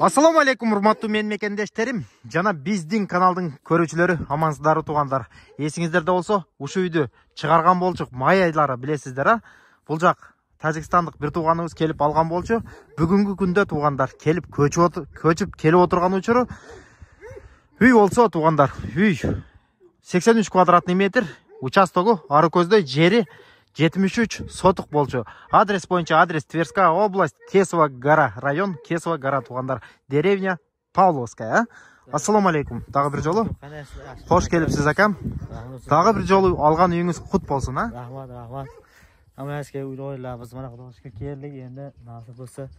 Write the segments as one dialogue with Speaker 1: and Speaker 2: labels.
Speaker 1: Ассаламу алейкум, урматтуу менин мекендештерим. Жана биздин каналдын көрүүчүлөрү, амансыздарбы туугандар. Эсиңиздерде болсо, ушул үйдү чыгарган болчук май айлары билесиздер, а? Бул жак Тажикстандык бир тууганыбыз келип алган болчу. Бүгүнкү күндө туугандар келип көчүп келип отурган учуру үй болсо туугандар, үй 83 квадратный метр, участогу ары көздөй жери 73 сотук болчу. Адрес боюнча адрес Тверская область, Кесова гора, район Кесова гора туугандар, деревня Павловская. Ассаламу алейкум. Дагы бир жолу кош келипсиз акам. Дагы бир жолу алган үйүңүз кут болсун, а?
Speaker 2: Рахмат, рахмат. Амаске уйлойларбыз, мына Кудайга келдик, энди насып болсо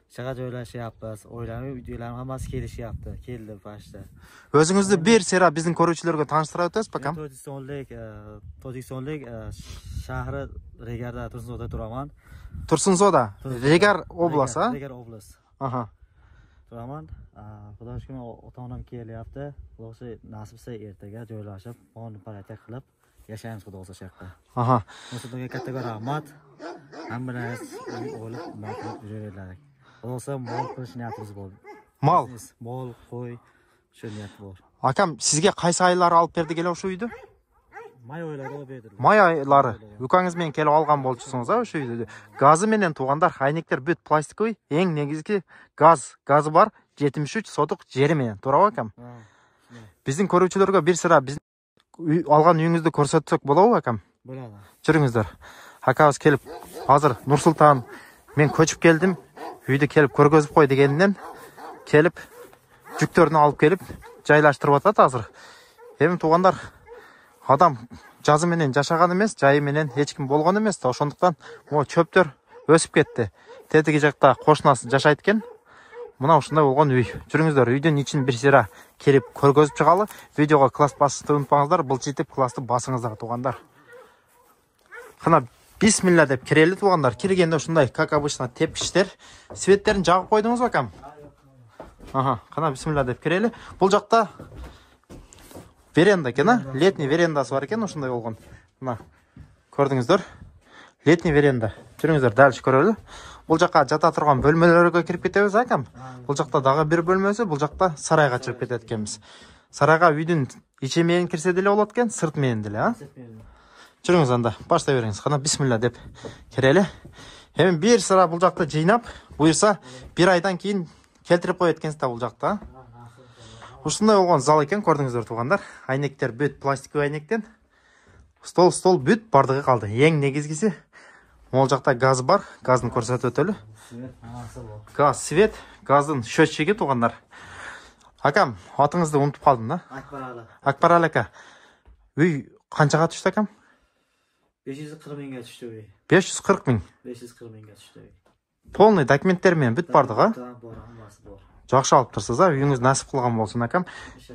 Speaker 2: чыга жойлашыппыз. Ойланып үйдөлөр хаммасы келишипти. Келди башта.
Speaker 1: Өзүңүздү бир сыйра биздин көрүүчүлөргө тааныштырып өтөсүз акам?
Speaker 2: Tojikistonlik shahri Regarda Tursunzoda turaman.
Speaker 1: Tursunzoda, Regar oblast, a?
Speaker 2: Regar oblast.
Speaker 1: Aha.
Speaker 2: Turaman. Xudoga ota-onam kelyapti. Xudoga nasib bo'lsa ertaga joylashib, qonun parata qilib yashaymiz xudoga shaqqa.
Speaker 1: Aha.
Speaker 2: Xudoga katta rahmat. Hammangiz o'ylab maqtab yuraverlar. Xudoga mol qilish niyatimiz bor.
Speaker 1: Mal,
Speaker 2: mol, qo'y, shu niyat bor.
Speaker 1: Akam, sizge qaysi aylar alып берди келе ошол үйдү?
Speaker 2: May oylari berdi.
Speaker 1: May айлары. Үкаңыз менен келип алган болчусуңуз, а, ошол үйдү. Газы менен туугандар, айнектер бүт пластиковый, эң негизги газы бар, 73 сотук жери менен. Туурабы акам? Биздин көрүүчүлөргө бир сыра биздин алган үйүңүздү көрсөтсөк болобу акам?
Speaker 2: Болот.
Speaker 1: Жүрүңүздөр. Акабыз келип, азыр Нур-Султан, мен көчүп келдим, үйдү келип көргөзүп кой дегенден келип жүктөрүнү алып келип жайлаштырып атат азыр. Эми туугандар, адам жазы менен жашаган эмес, жайы менен эч ким болгон эмес да, ошондуктан могу чөптөр өсүп кетти. Тетиги жакта кошунасы жашайт экен. Мына ушундай болгон үй. Жүрүңүздөр, үйдүн ичин бир сыйра келип көргөзүп чыгалы. Видеого класс басышты унутпаңыздар, былчитип классты басыңыздар туугандар. Кана бисмилла деп кирели туугандар. Киргенде ушундай, как обычно, тепкичтер. Светтерин жагып койдуңузбу акам? Ага, кана бисмилла деп кирели. Бул жакта веранда экен, а? Летний верандасы бар экен, ушундай болгон. Мына көрдүңүздөр. Летний веранда. Жүрүңүздөр, дальше көрөлү. Бул жакка жата турган бөлмөлөргө кирип кетебиз, акам. Бул жакта дагы бир бөлмөсү, бул жакта сарайга чыгып кетет экенбиз. Сарайга үйдүн ичи менен кирсе деле болот экен, сырт менен деле, а? Жүрүңүз анда, баштай бериңиз. Кана бисмилла деп кирели. Эми бир сыра бул жакты жыйнап, буйрса бир айдан кийин келтирип коет экенсиз да бул жакта. Ушундай болгон зал экен, көрдүңүздөр туугандар. Айнектер бүт пластиковый айнектен. Стол бүт бардыгы калды. Эң негизгиси могул жакта газ бар. Газды көрсөтүп өтөлү. Газ, свет, газдын счетчиги туугандар. Акам, атыңызды унутуп калдым да.
Speaker 2: Акбаралы.
Speaker 1: Акбаралы ака. Үй канчага түштү акам?
Speaker 2: 540 миңге түштү үй.
Speaker 1: 540 миң.
Speaker 2: 540 миңге түштү үй.
Speaker 1: Полный документтер менен бүт бардыгы, а?
Speaker 2: Бар, хаммасы бар.
Speaker 1: Жакшы алып турсуз, а? Үйүңүз насип кылган болсун акам.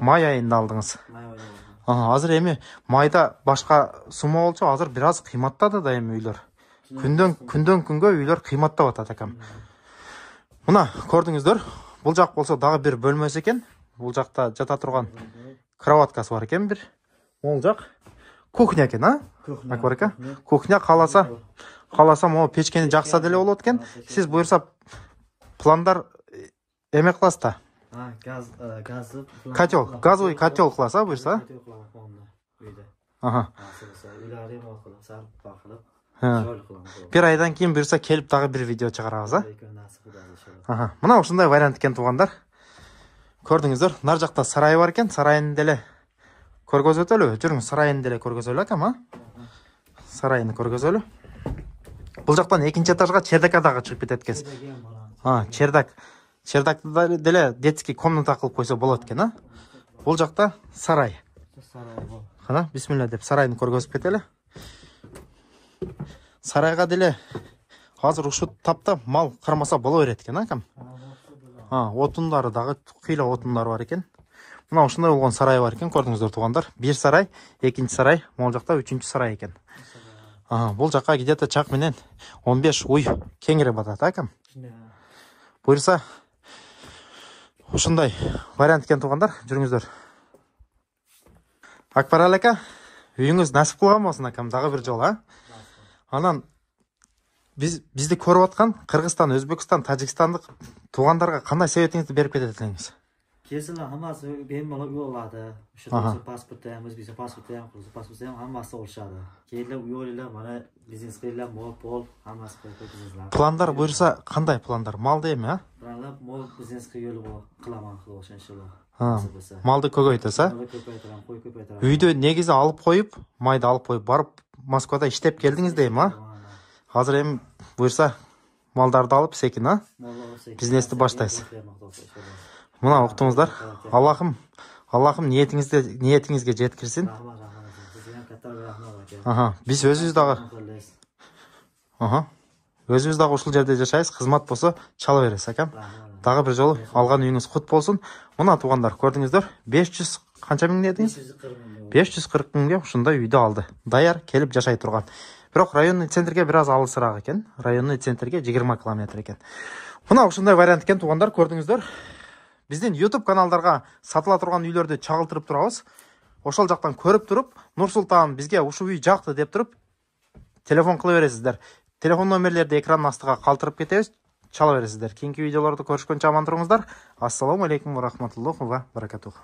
Speaker 1: Май айында алдыңыз.
Speaker 2: May oylari.
Speaker 1: Азыр эми майда башка сумма болчу, азыр бир аз кыйматтады да эми үйлөр. Күндөн күнгө үйлөр кыйматтап атат акам. Мына көрдүңүздөр, бул жак болсо дагы бир бөлмөсү экен. Бул жакта жата турган кроваткасы бар экен бир. Могул жак кухня экен, а? Акбар ака. Кухня кааласа могу печкени жакса деле болот экен. Сиз буйрса пландар эме кыласыз да.
Speaker 2: Газы.
Speaker 1: Котел, газовый котел кыласыз, а буйрса? Ага. Бир айдан кийин буйрса келип дагы бир видео чыгарабыз, а? Ага. Мына ушундай вариант экен туугандар. Көрдүңүздөр, нар жакта сарай бар экен, сарайын деле көргөзүп өтөлү. Жүрүңүз, сарайын деле көргөзөлү акам, а? Сарайын көргөзөлү. Бул жактан экинчи этажга чердакка дагы чыгып кетет экенсиз. Чердак. Чердакта деле детский комната кылып койсо болот экен, а? Бул жакта сарай. Кана бисмилла деп сарайын көргөзүп кетели. Сарайга деле азыр ушул тапта мал кармаса боло берет экен, акам. Отундары дагы кыйла отундары бар экен. Мына ушундай болгон сарай бар экен, көрдүңүздөр туугандар. Бир сарай, экинчи сарай, могул жакта үчүнчү сарай экен. Бул жакка где-то чак менен 15 уй кеңири батат, акам. Буйрса ушундай вариант экен туугандар, жүрүңүздөр. Акбаралы ака, үйүңүз насип кылган болсун акам, дагы бир жолу, а? Анан Bizди көрүп аткан Кыргызстан, Өзбекстан, Тажикстандык туугандарга кандай советиңизди берип кетет элеңиз?
Speaker 2: Kesinlikle hammasi bemalol uy oladi. O'sha pasportda ham, O'zbekiston pasportida ham, Qirg'iz pasportida ham hammasi olishadi. Kelinglar uy olinglar, mana biznes qilinglar, mol, pol, hammasi qo'yib.
Speaker 1: Planlar buyursa qanday planlar? Malda эми, а?
Speaker 2: Planlar mol biznes qilib qilaman xudo inshaalloh.
Speaker 1: Малды көбөйтөсүз, а?
Speaker 2: Ko'paytiraman, qo'y ko'paytiraman.
Speaker 1: Үйдө негизи алып коюп, майды алып коюп барып Москвада иштеп келдиңиз дейм, а? Азыр эми буйрса малдарды алып секин, а? Бизнести баштайсыз. Мына уктуңуздар. Аллахым ниетиңизге жеткирсин. Биз өзүбүз дагы ушул жерде жашайбыз. Кызмат болсо чала бересиз, акам. Дагы бир жолу алган үйүңүз кут болсун. Мына туугандар, көрдүңүздөр. 500 канча миң дедиңиз? 540 миңге ушундай үйдү алды. Даяр келип жашай турган. Бирок районный центрге бир аз алысыраак экен. Районный центрге 20 километр экен. Мына ушундай вариант экен туугандар, көрдүңүздөр. Биздин YouTube каналдарга сатыла турган үйлөрдү чагылтырып турабыз. Ошол жактан көрүп туруп, Нур-Султан бизге ушул үй жакты деп туруп, телефон кыла бересиздер. Телефон номерлерди экранын астыга калтырып кетебиз, чала бересиздер. Кийинки видеолордо көрүшкөнчө аман туруңуздар. Ассаламу алейкум ва рахматуллахи ва баракатух.